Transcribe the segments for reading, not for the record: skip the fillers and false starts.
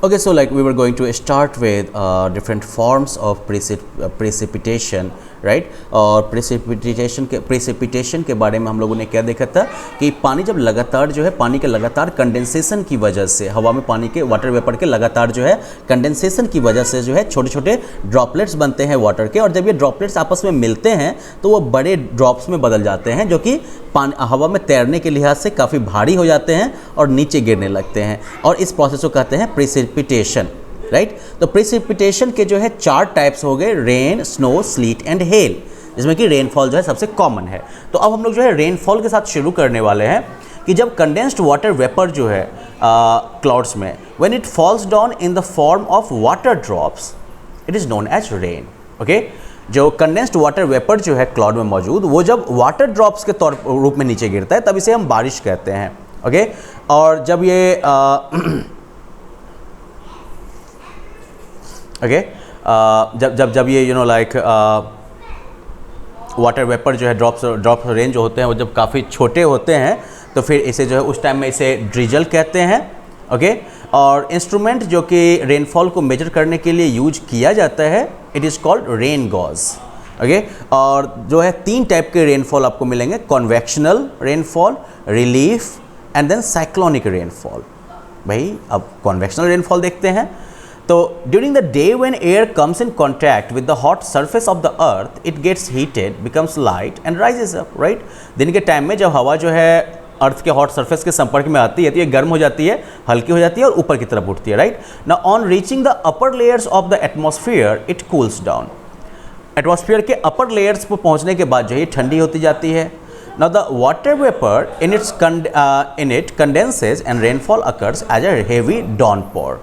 Okay, so like we were going to start with different forms of precipitation, right और precipitation के बारे में हम लोगों ने क्या देखा था कि पानी जब लगातार जो है पानी के लगातार कंडेंसेशन की वजह से हवा में पानी के वाटर वेपर के लगातार जो है कंडेंसेशन की वजह से जो है छोटे छोटे ड्रॉपलेट्स बनते हैं वाटर के, और जब ये ड्रॉपलेट्स आपस में मिलते हैं तो वो बड़े ड्रॉप्स में बदल जाते हैं जो कि पानी हवा में तैरने के लिहाज से काफ़ी भारी हो जाते हैं और नीचे गिरने लगते हैं, और इस प्रोसेस को कहते हैं प्रेसिपिटेशन, राइट। तो प्रेसिपिटेशन के जो है 4 टाइप्स हो गए, rain, snow, slit and hell, जिसमें कि रेनफॉल जो है सबसे कॉमन है। तो अब हम लोग जो है रेनफॉल के साथ शुरू करने वाले हैं कि जब कंडेंस्ड वाटर वेपर जो है क्लाउड्स में when it falls down in the form of water drops it is known as rain. Okay, जो कंडेंस्ड वाटर वेपर जो है क्लाउड में मौजूद वो जब वाटर ड्रॉप्स के तौर रूप में नीचे गिरता है तब इसे हम बारिश कहते हैं। ओके, और जब ये जब ये लाइक वाटर वेपर जो है ड्रॉप्स रेन जो होते हैं वो जब काफ़ी छोटे होते हैं तो फिर इसे जो है उस टाइम में इसे ड्रिजल कहते हैं। ओके, और इंस्ट्रूमेंट जो कि रेनफॉल को मेजर करने के लिए यूज किया जाता है it is called rain gauge. Okay, और जो है 3 टाइप के रेनफॉल आपको मिलेंगे, convectional rainfall, relief and then cyclonic rainfall. भाई अब कॉन्वेक्शनल रेनफॉल देखते हैं। तो during the day when air comes in contact with the hot surface of the earth it gets heated, becomes light and rises up, right. दिन के time में जब हवा जो है अर्थ के हॉट सरफेस के संपर्क में आती है तो ये गर्म हो जाती है, हल्की हो जाती है और ऊपर की तरफ उठती है, right. Now on reaching the upper layers of the atmosphere it cools down. Atmosphere के अपर लेयर्स पर पहुंचने के बाद जो है ठंडी होती जाती है। Now the water vapor in it condenses and rainfall occurs as a heavy downpour.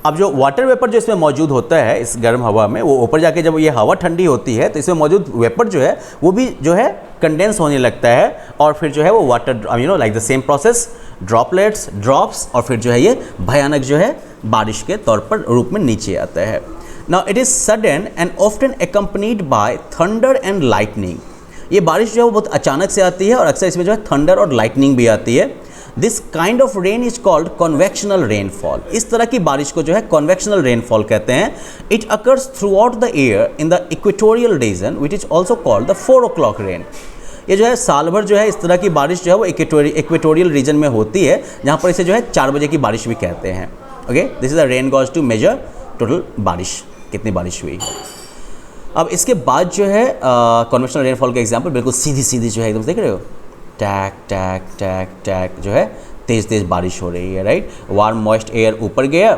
अब जो वाटर वेपर जो इसमें मौजूद होता है इस गर्म हवा में वो ऊपर जाके जब ये हवा ठंडी होती है तो इसमें मौजूद वेपर जो है वो भी जो है कंडेंस होने लगता है, और फिर जो है वो water like the same process, droplets, drops, और फिर जो है ये भयानक जो है बारिश के तौर पर रूप में नीचे आता है। Now it is sudden and often accompanied by thunder and lightning. ये बारिश जो है वो बहुत अचानक से आती है और अक्सर इसमें जो है थंडर और लाइटनिंग भी आती है। This kind of rain is called convectional rainfall. इस तरह की बारिश को जो है कॉन्वेक्शनल रेनफॉल कहते हैं। It occurs through out the year in the equatorial region which is also called the 4 o'clock rain. ये जो है साल भर जो है इस तरह की बारिश जो है वो इक्वेटोरियल रीजन में होती है, जहाँ पर इसे जो है 4 बजे की बारिश भी कहते हैं। Okay, this is a rain gauge to measure total बारिश, कितनी बारिश हुई है। अब इसके बाद जो है कॉन्वेक्शनल रेनफॉल का एग्जांपल बिल्कुल सीधी जो है, एकदम देख रहे हो, टैक टैक टैक टैक जो है तेज़ बारिश हो रही है, राइट। वार्म मॉइस्ट एयर ऊपर गया,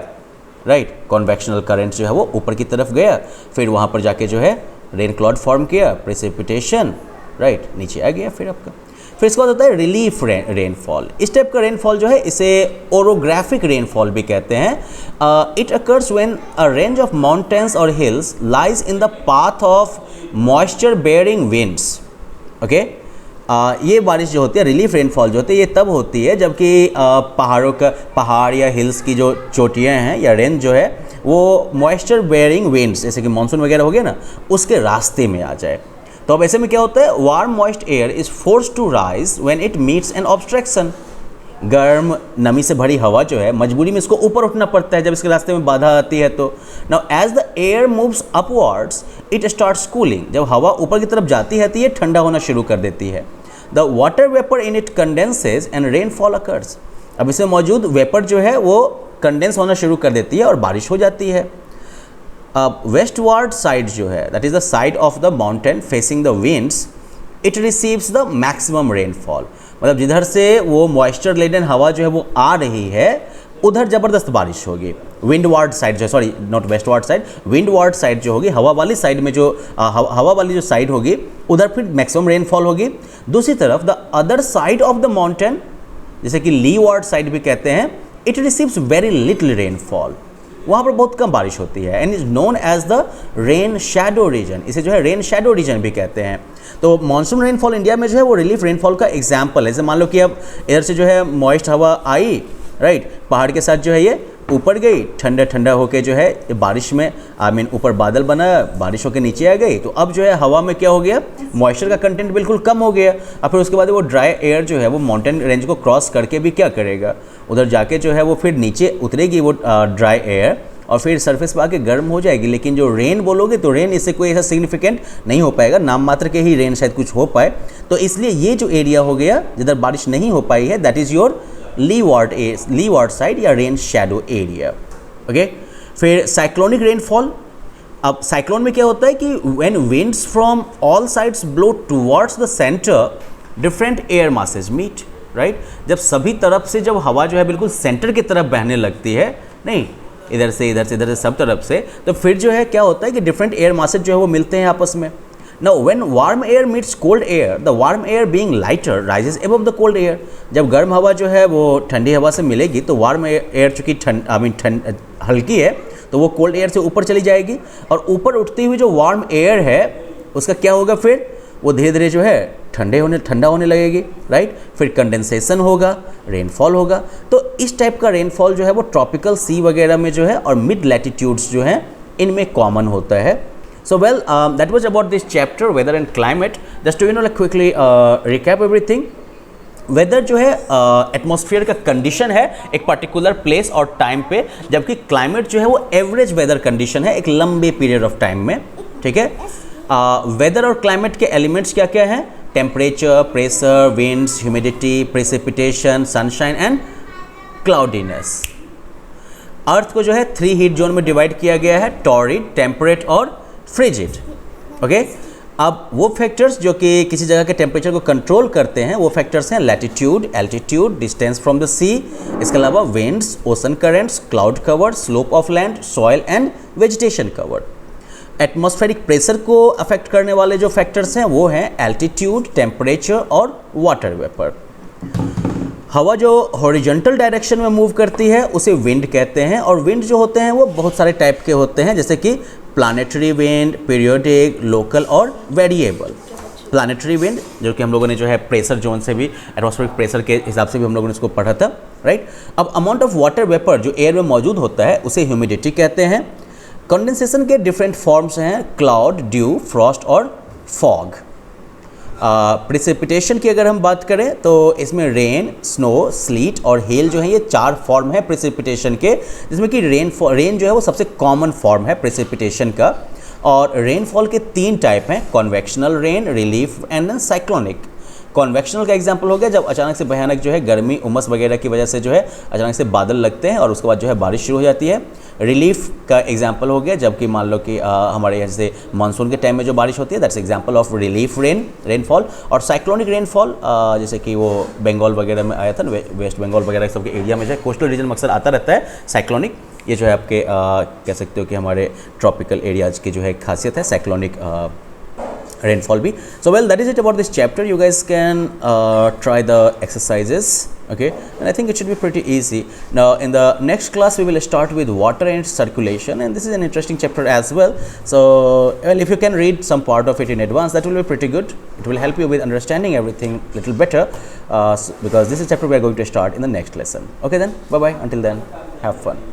राइट, कॉन्वेक्शनल करंट जो है वो ऊपर की तरफ गया, फिर वहाँ पर जाके जो है रेन क्लाउड फॉर्म किया, प्रेसिपिटेशन, राइट, नीचे आ गया फिर आपका। फिर इसके बाद होता है रिलीफ रेनफॉल। इस टाइप का रेनफॉल जो है इसे ओरोग्राफिक रेनफॉल भी कहते हैं। It occurs when a range of mountains और hills lies in the path of moisture bearing winds. Okay, ये बारिश जो होती है, रिलीफ रेनफॉल जो होती है, ये तब होती है जबकि पहाड़ या हिल्स की जो चोटियाँ हैं या रेंज जो है वो मॉइस्चर बेयरिंग विंड्स जैसे कि मानसून वगैरह हो गया ना उसके रास्ते में आ जाए। तो अब ऐसे में क्या होता है, warm moist air is forced to rise when it meets an obstruction. गर्म नमी से भरी हवा जो है मजबूरी में इसको ऊपर उठना पड़ता है जब इसके रास्ते में बाधा आती है। तो now as the air moves upwards it starts cooling. जब हवा ऊपर की तरफ जाती है तो ये ठंडा होना शुरू कर देती है। The water vapour in it condenses and rainfall occurs. अब इसमें मौजूद वेपर जो है वो कंडेंस होना शुरू कर देती है और बारिश हो जाती है। वेस्टवर्ड साइड जो है that is the side of the mountain facing the winds it receives the maximum rainfall. मतलब जिधर से वो मॉइस्चर लेडन हवा जो है वो आ रही है उधर ज़बरदस्त बारिश होगी। विंडवर्ड साइड जो, sorry not westward side, windward side जो होगी, हवा वाली साइड में जो हवा वाली जो साइड होगी उधर फिर मैक्सिमम रेनफॉल होगी। दूसरी तरफ the other side of the mountain जैसे कि लीवर्ड साइड भी कहते हैं, it receives very little rainfall. वहाँ पर बहुत कम बारिश होती है and is known as the rain shadow region. इसे जो है रेन शैडो रीजन भी कहते हैं। तो मानसून रेनफॉल इंडिया में जो है वो रिलीफ रेनफॉल का एग्जाम्पल है। जैसे मान लो कि अब इधर से जो है मॉइस्ट हवा आई, राइट। पहाड़ के साथ जो है ये ऊपर गई, ठंडा ठंडा होके जो है बारिश में ऊपर बादल बना, बारिश होके नीचे आ गई, तो अब जो है हवा में क्या हो गया, मॉइस्चर का कंटेंट बिल्कुल कम हो गया। और फिर उसके बाद वो ड्राई एयर जो है वो माउंटेन रेंज को क्रॉस करके भी क्या करेगा, उधर जाके जो है वो फिर नीचे उतरेगी वो ड्राई एयर, और फिर सरफेस पर आके गर्म हो जाएगी। लेकिन जो रेन बोलोगे तो रेन इससे कोई ऐसा सिग्निफिकेंट नहीं हो पाएगा, नाम मात्र के ही रेन शायद कुछ हो पाए। तो इसलिए ये जो एरिया हो गया जिधर बारिश नहीं हो पाई है, that is your leeward side या रेन शैडो एरिया। ओके, फिर साइक्लोनिक रेनफॉल। अब साइक्लोन में क्या होता है कि when winds from all sides blow towards the centre, different air masses meet, right. जब सभी तरफ से जब हवा जो है बिल्कुल सेंटर की तरफ बहने लगती है, नहीं इधर से इधर से इधर से सब तरफ से, तो फिर जो है क्या होता है कि डिफरेंट एयर मासेज जो है वो मिलते हैं आपस में। Now when warm air meets cold air, the warm air being lighter rises above the cold air. जब गर्म हवा जो है वो ठंडी हवा से मिलेगी तो वार्म एयर चूँकि हल्की है तो वो कोल्ड एयर से ऊपर चली जाएगी, और ऊपर उठती हुई जो वार्म एयर है उसका क्या होगा, फिर वो धीरे धीरे जो है ठंडा होने लगेगी, राइट। फिर कंडेंसेशन होगा, रेनफॉल होगा। तो इस टाइप का रेनफॉल जो है वो ट्रॉपिकल सी वगैरह में जो है और मिड लैटिट्यूड्स जो हैं इनमें कॉमन होता है। So well, that was about this chapter, weather and climate. Just to like quickly recap everything. Weather जो है एटमॉस्फेयर का कंडीशन है एक पर्टिकुलर प्लेस और टाइम पे, जबकि क्लाइमेट जो है वो एवरेज वेदर कंडीशन है एक लंबे पीरियड ऑफ टाइम में, ठीक है। वेदर और क्लाइमेट के एलिमेंट्स क्या क्या हैं, temperature, pressure, winds, humidity, precipitation, sunshine and cloudiness. Earth को जो है 3 हीट जोन में डिवाइड किया गया है, टॉरिड, टेम्परेट और फ्रिजिड। ओके, अब वो फैक्टर्स जो कि किसी जगह के टेम्परेचर को कंट्रोल करते हैं वो फैक्टर्स हैं latitude, altitude, distance from the sea, इसके अलावा winds, ocean currents, cloud cover, slope of land, soil and vegetation cover. Atmospheric pressure को अफेक्ट करने वाले जो फैक्टर्स हैं वो हैं एल्टीट्यूड, टेम्परेचर और वाटर वेपर। हवा जो हॉरिजॉन्टल डायरेक्शन में मूव करती है उसे विंड कहते हैं, और विंड जो होते हैं वो बहुत सारे टाइप के होते हैं, जैसे कि प्लानेटरी विंड, पीरियोडिक, लोकल और वेरिएबल। प्लानेटरी विंड जो कि हम लोगों ने जो है प्रेशर जोन से भी, एटमॉस्फेरिक प्रेशर के हिसाब से भी हम लोगों ने इसको पढ़ा था, राइट। अब अमाउंट ऑफ वाटर वेपर जो एयर में मौजूद होता है उसे ह्यूमिडिटी कहते हैं। कंडेंसेशन के डिफरेंट फॉर्म्स हैं, क्लाउड, ड्यू, फ्रॉस्ट और फॉग। प्रेसिपिटेशन की अगर हम बात करें तो इसमें रेन, स्नो, स्लीट और हेल जो है ये 4 फॉर्म है प्रेसिपिटेशन के, जिसमें कि रेन जो है वो सबसे कॉमन फॉर्म है प्रेसिपिटेशन का। और रेनफॉल के 3 टाइप हैं, convectional rain, relief and cyclonic. Convectional का एग्जांपल हो गया जब अचानक से भयानक जो है गर्मी, उमस वगैरह की वजह से जो है अचानक से बादल लगते हैं और उसके बाद जो है बारिश शुरू हो जाती है। रिलीफ का एग्जांपल हो गया जबकि मान लो कि हमारे यहाँ से मानसून के टाइम में जो बारिश होती है, that's example of relief rainfall. और साइक्लोनिक रेनफॉल जैसे कि वो बंगाल वगैरह में आया था, वेस्ट बंगाल वगैरह सब के एरिया में जो है कोस्टल रीजन में अक्सर आता रहता है साइक्लोनिक। ये जो है आपके कह सकते हो कि हमारे ट्रॉपिकल एरियाज की जो है खासियत है cyclonic rainfall be. So well, that is it about this chapter. You guys can try the exercises, okay, and I think it should be pretty easy. Now in the next class we will start with water and circulation, and this is an interesting chapter as well. So well, if you can read some part of it in advance, that will be pretty good. It will help you with understanding everything little better, because this is chapter we are going to start in the next lesson. Okay then, bye bye, until then, have fun.